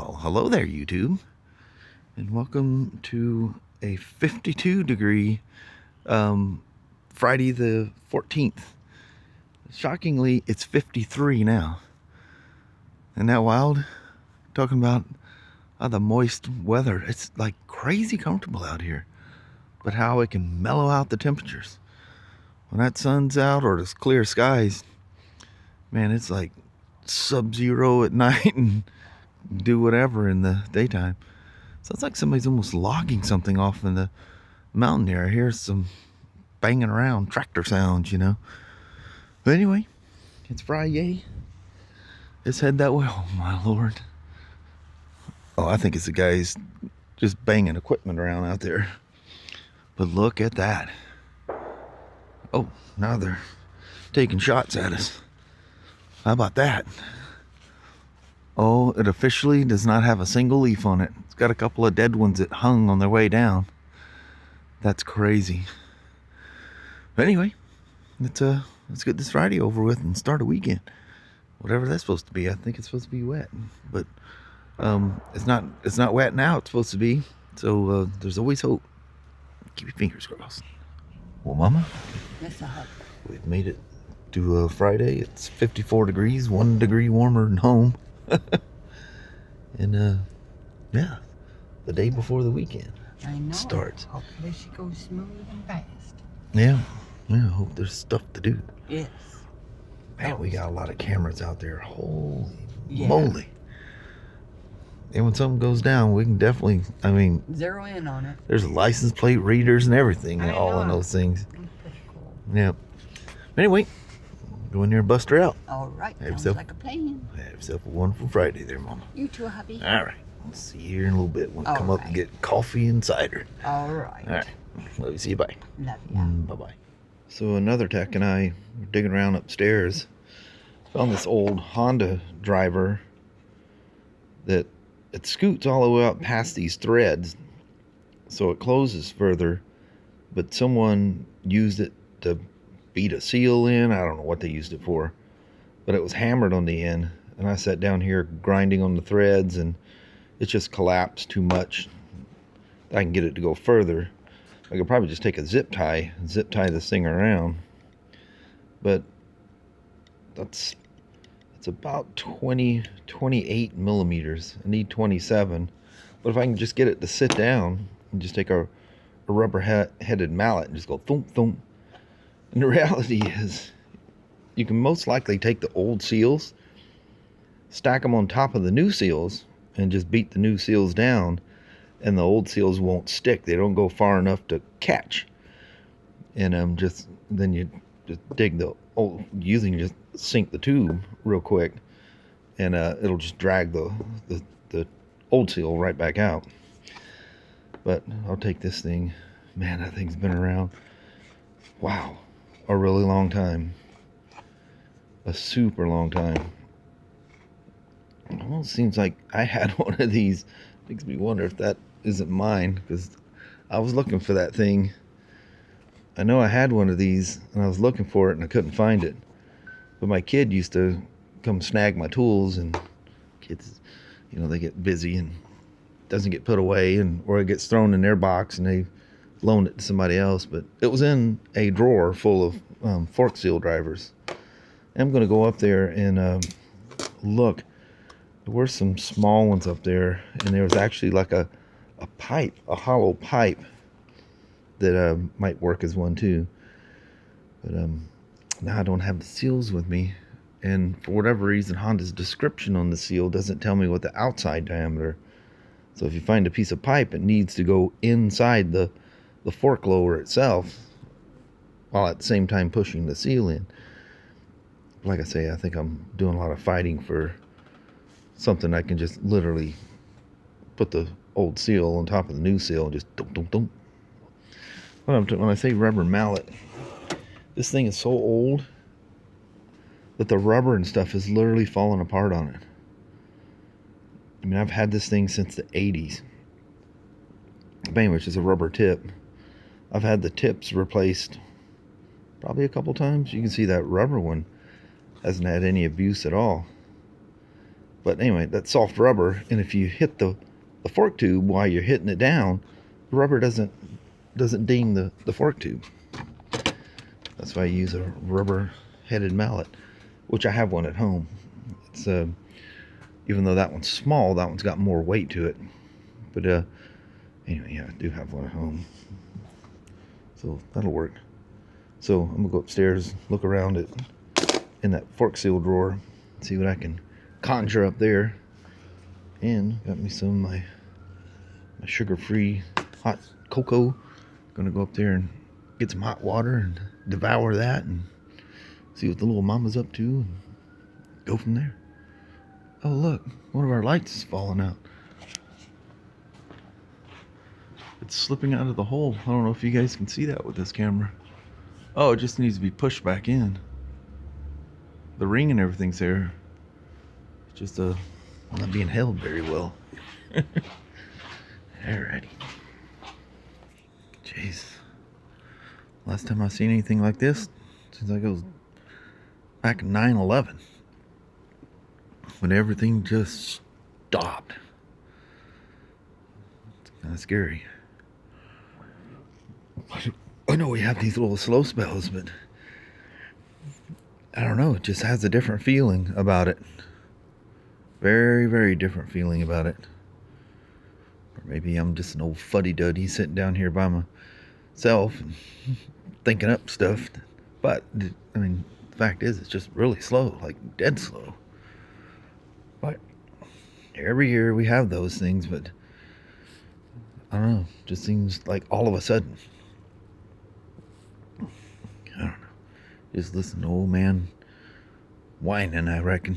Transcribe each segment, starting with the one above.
Well, hello there, YouTube, and welcome to a 52-degree Friday the 14th. Shockingly, it's 53 now. Isn't that wild? Talking about the moist weather. It's like crazy comfortable out here, but how it can mellow out the temperatures. When that sun's out or there's clear skies, man, it's like sub-zero at night and do whatever in the daytime. Sounds like somebody's almost logging something off in the mountain there. I hear some banging around, tractor sounds, you know. But anyway, it's Friday. Let's head that way. Oh my Lord. Oh, I think it's the guys just banging equipment around out there. But look at that. Oh, now they're taking shots at us. How about that? Oh, it officially does not have a single leaf on it. It's got a couple of dead ones that hung on their way down. That's crazy. But anyway, let's get this Friday over with and start a weekend. Whatever that's supposed to be. I think it's supposed to be wet, but it's not wet now. It's supposed to be. So there's always hope. Keep your fingers crossed. Well, Mama, Yes, I have. we've made it to Friday. It's 54 degrees, 1 degree warmer than home. And yeah, the day before the weekend I know. starts. Hopefully she goes smooth and fast. Yeah, I hope there's stuff to do. Yes. Man, we got a lot of cameras out there. Holy Yeah. moly. And when something goes down, we can definitely, Zero in on it. there's license plate readers and everything I all in know. those things. Pretty cool. Yeah. Anyway, go in there and bust her out. All right. Have Sounds yourself- like a plan. Have yourself a wonderful Friday there, Mama. You too, hubby. All right. We'll see you here in a little bit. We'll All come up and right. get coffee and cider. All right. All right. Love you. See you. Bye. Love ya. Bye-bye. So another tech and I were digging around upstairs. Found this old Honda driver that it scoots all the way up past these threads. So it closes further. But someone used it to beat a seal in. I don't know what they used it for. But it was hammered on the end. And I sat down here grinding on the threads and it just collapsed too much. I can get it to go further. I could probably just take a zip tie this thing around. But it's about 28 millimeters. I need 27. But if I can just get it to sit down and just take a rubber headed mallet and just go thump thump. And the reality is, you can most likely take the old seals, stack them on top of the new seals, and just beat the new seals down, and the old seals won't stick. They don't go far enough to catch. And then you just dig the old, usually you just sink the tube real quick, and it'll just drag the old seal right back out. But I'll take this thing. Man, that thing's been around, wow, a really long time. A super long time. It almost seems like I had one of these. Makes me wonder if that isn't mine, because I was looking for that thing. I know I had one of these and I was looking for it and I couldn't find it. But my kid used to come snag my tools, and kids, you know, they get busy and it doesn't get put away, or it gets thrown in their box and they loan it to somebody else. But it was in a drawer full of fork seal drivers. I'm going to go up there and look. There were some small ones up there, and there was actually like a pipe, a hollow pipe that might work as one too. But now I don't have the seals with me, and for whatever reason, Honda's description on the seal doesn't tell me what the outside diameter. So if you find a piece of pipe, it needs to go inside the fork lower itself, while at the same time pushing the seal in. Like I say, I think I'm doing a lot of fighting for something I can just literally put the old seal on top of the new seal and just dum dum dum. When I say rubber mallet, this thing is so old that the rubber and stuff is literally falling apart on it. I mean, I've had this thing since the 80s. But anyway, it's just a rubber tip. I've had the tips replaced probably a couple times. You can see that rubber one hasn't had any abuse at all. But anyway, that's soft rubber, and if you hit the fork tube while you're hitting it down, the rubber doesn't ding the fork tube. That's why I use a rubber headed mallet, which I have one at home. It's even though that one's small, that one's got more weight to it. But anyway, yeah, I do have one at home, so that'll work. So I'm gonna go upstairs, look around it in that fork seal drawer, see what I can conjure up there. And got me some of my sugar-free hot cocoa. Gonna go up there and get some hot water and devour that and see what the little mama's up to and go from there. Oh look, one of our lights is falling out. It's slipping out of the hole. I don't know if you guys can see that with this camera. Oh, it just needs to be pushed back in. The ring and everything's there. It's just not being held very well. Alrighty. Jeez. Last time I seen anything like this since I goes back in 9/11, when everything just stopped. It's kind of scary. I know we have these little slow spells, but I don't know, it just has a different feeling about it. Very, very different feeling about it. Or maybe I'm just an old fuddy-duddy sitting down here by myself and thinking up stuff. But, I mean, the fact is, it's just really slow, like dead slow. But every year we have those things, but I don't know, just seems like all of a sudden. I don't know. Just listen to old man whining, I reckon.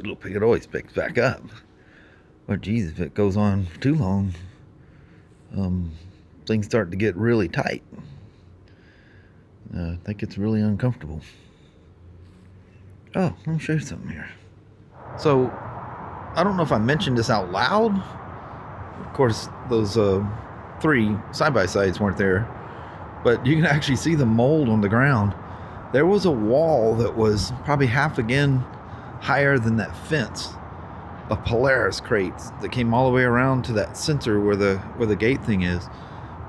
It always picks back up. But geez, if it goes on for too long, things start to get really tight. I think it's really uncomfortable. Oh, let me show you something here. So, I don't know if I mentioned this out loud. Of course, those 3 side-by-sides weren't there. But you can actually see the mold on the ground. There was a wall that was probably half again higher than that fence of Polaris crates that came all the way around to that sensor where the gate thing is.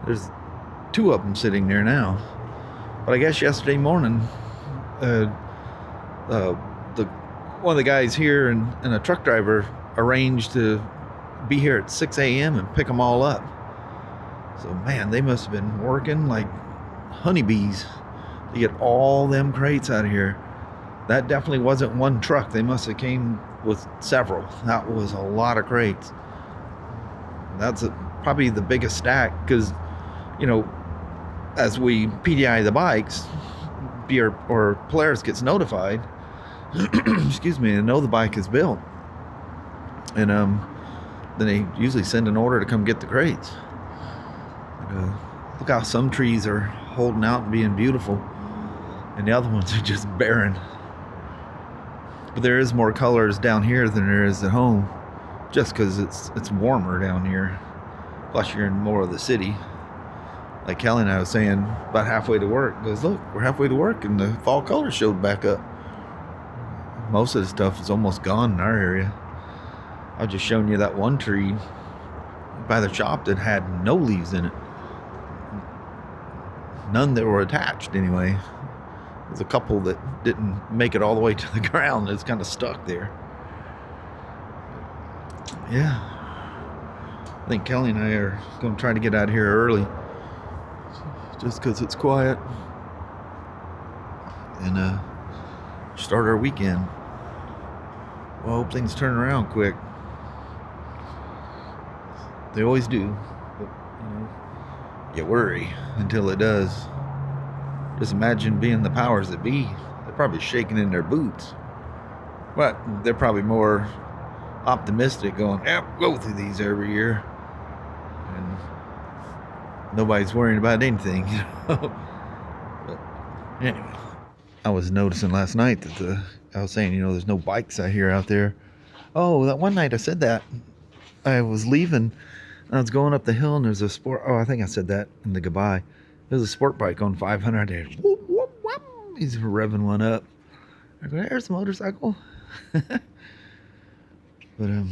There's 2 of them sitting there now. But I guess yesterday morning, one of the guys here and a truck driver arranged to be here at 6 a.m. and pick them all up. So man, they must have been working like honeybees to get all them crates out of here. That definitely wasn't one truck. They must have came with several. That was a lot of crates. That's probably the biggest stack because, you know, as we PDI the bikes, or Polaris gets notified, excuse me, and know the bike is built. And then they usually send an order to come get the crates. Look how some trees are holding out and being beautiful, and the other ones are just barren. But there is more colors down here than there is at home, just because it's warmer down here. Plus, you're in more of the city. Like Kelly and I was saying, about halfway to work, goes, look, we're halfway to work, and the fall colors showed back up. Most of the stuff is almost gone in our area. I was just showing you that one tree by the shop that had no leaves in it. None that were attached, anyway. There's a couple that didn't make it all the way to the ground. It's kind of stuck there. Yeah. I think Kelly and I are going to try to get out of here early. Just because it's quiet. And start our weekend. Well, I hope things turn around quick. They always do. But, you know, you worry until it does. Just imagine being the powers that be. They're probably shaking in their boots. But they're probably more optimistic, going, yep, go through these every year. And nobody's worrying about anything, you know. But anyway, I was noticing last night that I was saying, you know, there's no bikes out here out there. Oh, that one night I said that. I was leaving and I was going up the hill and there's a sport. Oh, I think I said that in the goodbye. There's a sport bike on 500. There. Whoop, whoop, whoop. He's revving one up. I go, there's a motorcycle. But I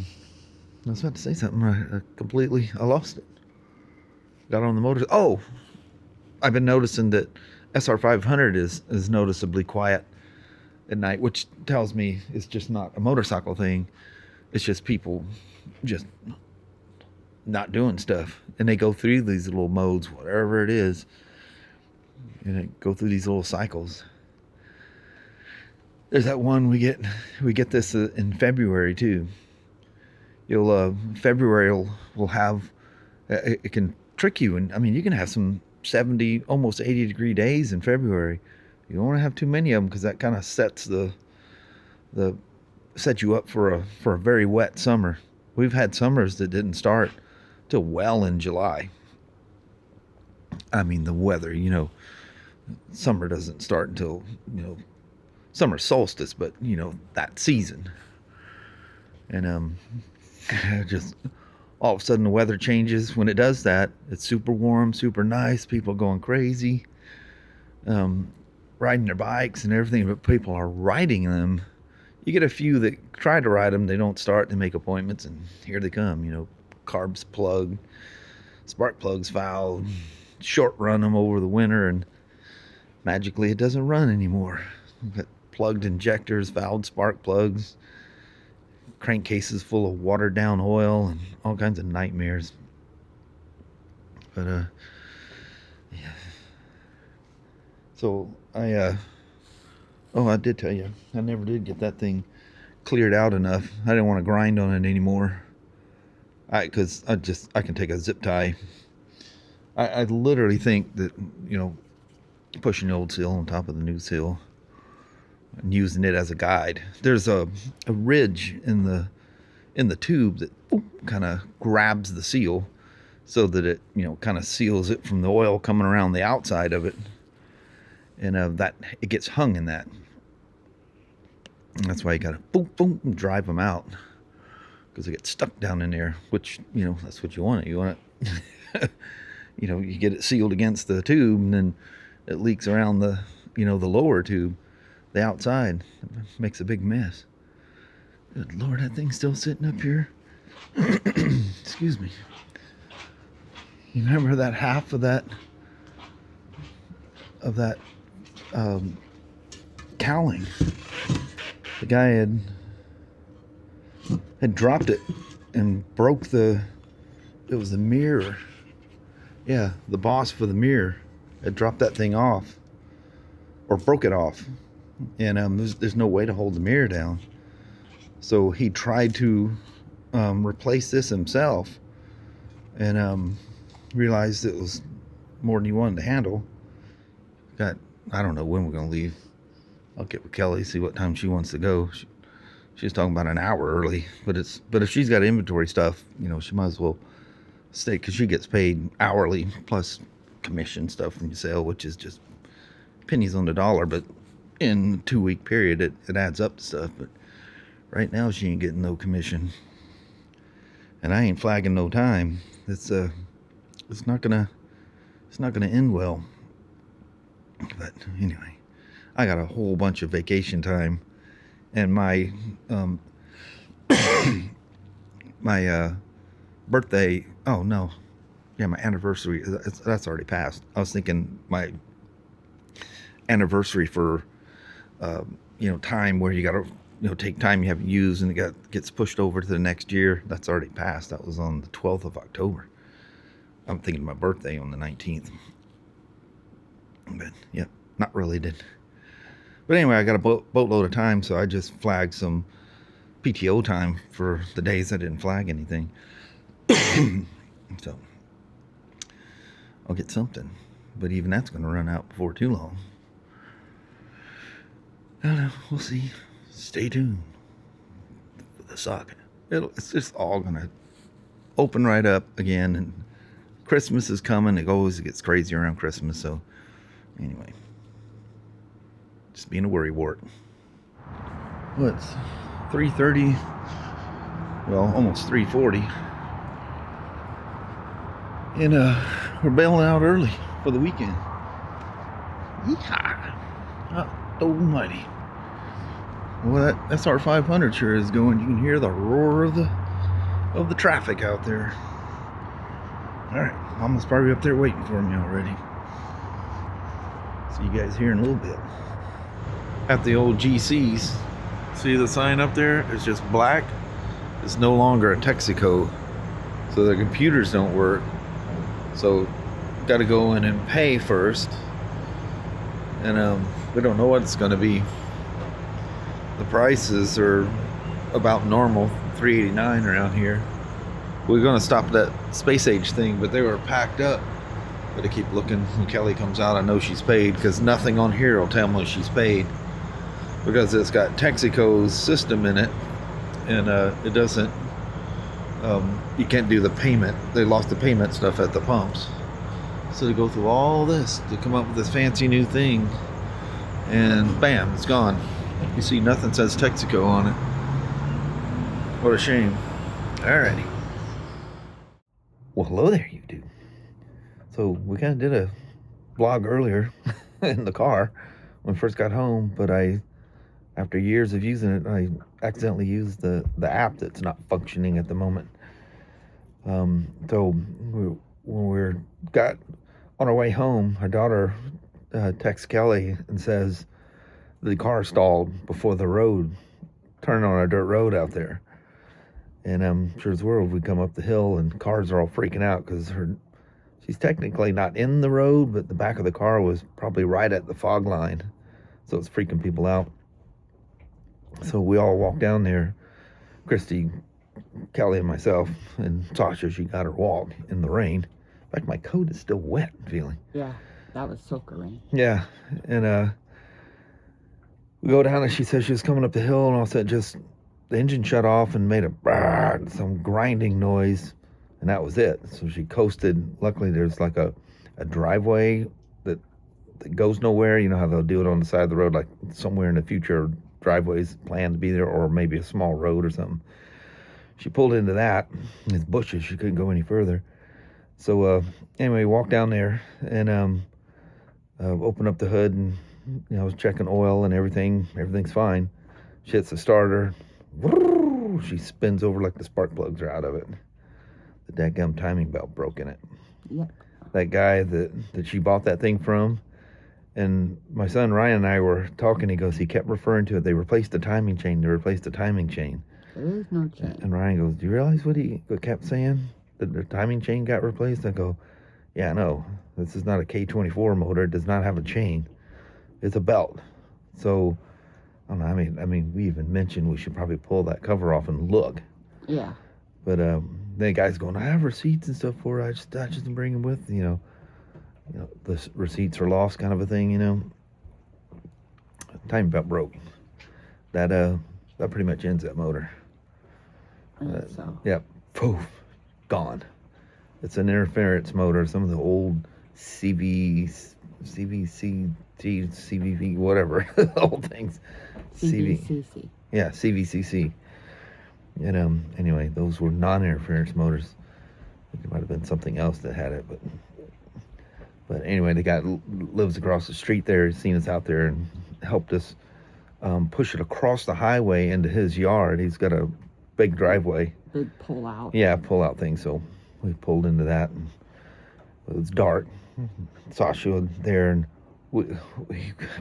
was about to say something. I lost it. Got on the motor. Oh, I've been noticing that SR 500 is noticeably quiet at night, which tells me it's just not a motorcycle thing. It's just people just not doing stuff, and they go through these little modes, whatever it is, and they go through these little cycles. There's that one we get this in February too. February will have it can trick you, and I mean you can have some 70, almost 80-degree days in February. You don't want to have too many of them because that kind of sets you up for a very wet summer. We've had summers that didn't start till well in July. I mean the weather, summer doesn't start until summer solstice, but that season. And just all of a sudden the weather changes. When it does that, it's super warm, super nice, people going crazy, riding their bikes and everything, but people are riding them. You get a few that try to ride them, they don't start, they make appointments, and here they come. Carbs plugged, spark plugs fouled, short run them over the winter, and magically it doesn't run anymore. We've got plugged injectors, fouled spark plugs, crankcases full of watered down oil, and all kinds of nightmares. But yeah. So I did tell you, I never did get that thing cleared out enough. I didn't want to grind on it anymore. Because I can take a zip tie. I literally think that pushing the old seal on top of the new seal and using it as a guide. There's a ridge in the tube that kind of grabs the seal so that it kind of seals it from the oil coming around the outside of it, and that it gets hung in that. And that's why you gotta boom drive them out, because they get stuck down in there, which that's what you want. You want it you get it sealed against the tube, and then it leaks around the the lower tube, the outside. It makes a big mess. Good Lord, that thing's still sitting up here. Excuse me. You remember that half of that cowling? The guy had dropped it and broke it was the mirror. Yeah, the boss for the mirror had dropped that thing off, or broke it off, and there's no way to hold the mirror down. So he tried to replace this himself, and realized it was more than he wanted to handle. I don't know when we're gonna leave. I'll get with Kelly, see what time she wants to go. She's talking about an hour early, but if she's got inventory stuff, she might as well stay, because she gets paid hourly plus commission stuff from your sale, which is just pennies on the dollar, but in a 2-week period it adds up to stuff. But right now she ain't getting no commission, and I ain't flagging no time. It's not gonna end well. But anyway, I got a whole bunch of vacation time, and my my birthday. Oh no, yeah, my anniversary. That's already passed. I was thinking my anniversary for time where you got to take time you haven't used, and it gets pushed over to the next year. That's already passed. That was on the 12th of October. I'm thinking my birthday on the 19th. But yeah, not really did. But anyway, I got a boatload of time, so I just flagged some PTO time for the days I didn't flag anything. So I'll get something, but even that's going to run out before too long. I don't know. We'll see. Stay tuned for the saga. It's just all going to open right up again, and Christmas is coming. It always gets crazy around Christmas, so anyway, just being a worrywart. Well, it's 3:30. Well, almost 3:40. And we're bailing out early for the weekend. Yeehaw! Oh, almighty. Well, that SR500 sure is going. You can hear the roar of the traffic out there. All right, Mama's probably up there waiting for me already. See you guys here in a little bit. At the old GCs, see the sign up there? It's just black. It's no longer a Texaco, so the computers don't work. So, got to go in and pay first, and we don't know what it's going to be. The prices are about normal, $3.89 around here. We're going to stop at that space age thing, but they were packed up. But I keep looking. When Kelly comes out, I know she's paid, because nothing on here will tell me she's paid, because it's got Texaco's system in it, and it doesn't. You can't do the payment. They lost the payment stuff at the pumps, so they go through all this to come up with this fancy new thing, and bam, it's gone. You see, nothing says Texaco on it. What a shame. Alrighty. Well, hello there, you two. So we kind of did a vlog earlier in the car when we first got home, but after years of using it, I accidentally used the app that's not functioning at the moment. So when we got on our way home, our daughter texts Kelly and says the car stalled before the road, turned on a dirt road out there. And sure as world, we come up the hill and cars are all freaking out because she's technically not in the road, but the back of the car was probably right at the fog line. So it's freaking people out. So we all walked down there, Christy, Kelly, and myself, and Sasha, she got her walk in the rain. In fact, my coat is still wet, feeling. Yeah, that was soaker rain. Yeah, and we go down and she says she was coming up the hill, and all of a sudden just the engine shut off and made some grinding noise, and that was it. So she coasted. Luckily, there's like a driveway that goes nowhere. You know how they'll do it on the side of the road, like somewhere in the future, driveways planned to be there, or maybe a small road or something. She pulled into that. It's bushes. She couldn't go any further. So anyway, walked down there and opened up the hood, and I was checking oil and everything. Everything's fine. She hits the starter. She spins over like the spark plugs are out of it. The dadgum timing belt broke in it. Yep. That guy that she bought that thing from, and my son Ryan and I were talking. He kept referring to it. They replaced the timing chain. There is no chain. And Ryan goes, do you realize what he kept saying? That the timing chain got replaced? I go, yeah, no. This is not a K24 motor. It does not have a chain. It's a belt. So, I don't know. I mean, we even mentioned we should probably pull that cover off and look. Yeah. But the guy's going, I have receipts and stuff for it. I just didn't bring them with, the receipts are lost kind of a thing, Timing belt broke. That pretty much ends that motor. So. Yep. Poof. Gone. It's an interference motor. Some of the old CVV, whatever, old things. CVCC. Yeah, CVCC. And anyway, those were non-interference motors. It might have been something else that had it, but anyway, the guy lives across the street there. He's seen us out there and helped us push it across the highway into his yard. He's got a big driveway. Big pull out. Yeah, pull out thing. So we pulled into that, and it was dark. Sasha was there, and we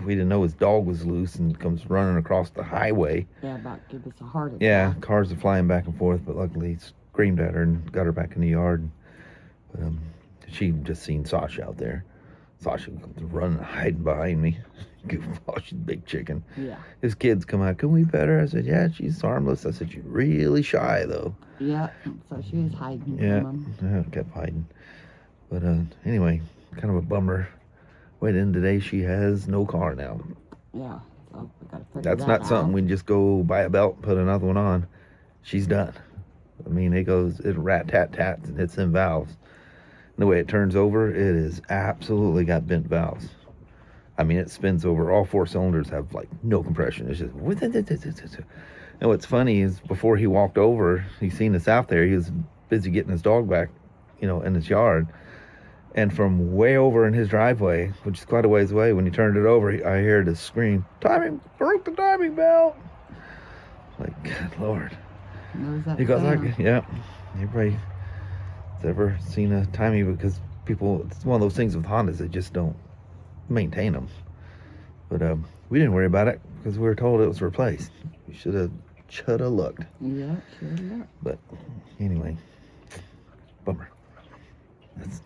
didn't know his dog was loose and comes running across the highway. Yeah, about to give us a heart attack. Yeah, cars are flying back and forth, but luckily he screamed at her and got her back in the yard. But she just seen Sasha out there. Sasha comes running, hiding behind me. Goofball, she's a big chicken. Yeah. His kids come out, can we pet her? I said, yeah, she's harmless. I said, she's really shy, though. Yeah, so she was hiding Yeah, from him. I kept hiding. But anyway, kind of a bummer. Wait, in today she has no car now. Yeah, so we gotta figure That's that not out. something we can just go buy a belt and put another one on. She's done. I mean, it rat-tat-tats and hits them valves. And the way it turns over, it is absolutely got bent valves. I mean, it spins over. All four cylinders have like no compression. It's just. And what's funny is before he walked over, he seen us out there. He was busy getting his dog back, in his yard. And from way over in his driveway, which is quite a ways away, when he turned it over, I heard a scream, broke the timing belt. Good Lord. Knows that Because sound. yeah, everybody's ever seen a timey, because people, it's one of those things with Hondas, they just don't maintain them. But we didn't worry about it because we were told it was replaced. We should have looked. Yeah, sure look. But anyway, bummer. That's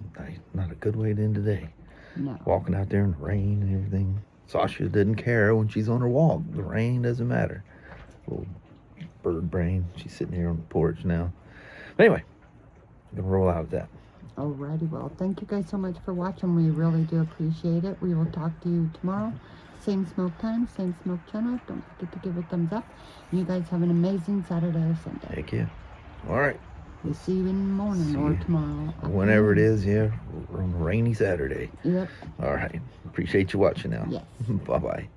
not a good way to end the day. No. Walking out there in the rain and everything. Sasha didn't care when she's on her walk. The rain doesn't matter. Little bird brain. She's sitting here on the porch now. But anyway, I'm going to roll out with that. Alrighty, well, thank you guys so much for watching. We really do appreciate it. We will talk to you tomorrow. Same Smoak time, same Smoak channel. Don't forget to give a thumbs up. And you guys have an amazing Saturday or Sunday. Thank you. All right. We'll see you in the morning or tomorrow. Whenever it is, yeah. We're on a rainy Saturday. Yep. All right. Appreciate you watching now. Yes. Bye-bye.